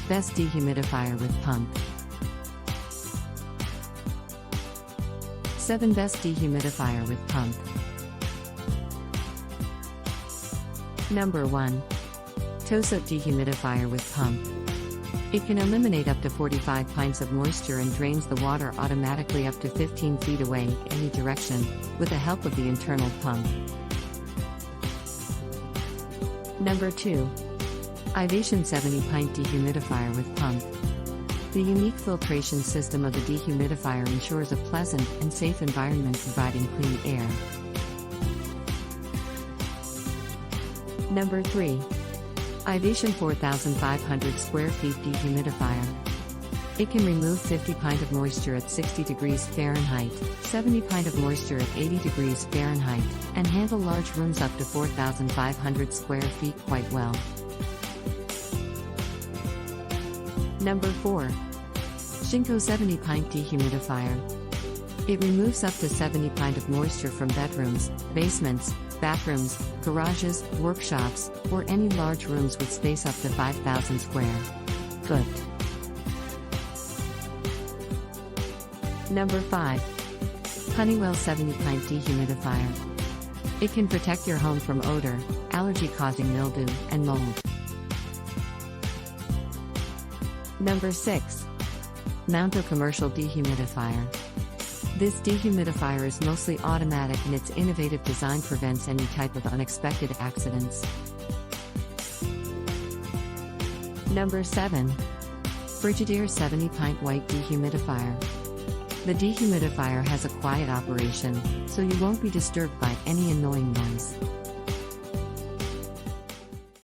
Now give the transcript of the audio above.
Best dehumidifier with pump. 7 Best dehumidifier with pump. Number 1. Tosot dehumidifier with pump. It can eliminate up to 45 pints of moisture and drains the water automatically up to 15 feet away, any direction, with the help of the internal pump. Number 2. Ivation 70-pint dehumidifier with pump. The unique filtration system of the dehumidifier ensures a pleasant and safe environment providing clean air. Number 3. Ivation 4,500 square feet dehumidifier. It can remove 50 pint of moisture at 60 degrees Fahrenheit, 70 pint of moisture at 80 degrees Fahrenheit, and handle large rooms up to 4,500 square feet quite well. Number 4. Shinko 70 pint dehumidifier. It removes up to 70 pint of moisture from bedrooms, basements, bathrooms, garages, workshops, or any large rooms with space up to 5,000 square foot. Number 5. Honeywell 70-pint dehumidifier. It can protect your home from odor, allergy-causing mildew, and mold. Number 6. Mounto Commercial Dehumidifier. This dehumidifier is mostly automatic and its innovative design prevents any type of unexpected accidents. Number 7. Frigidaire 70-pint white dehumidifier. The dehumidifier has a quiet operation, so you won't be disturbed by any annoying noise.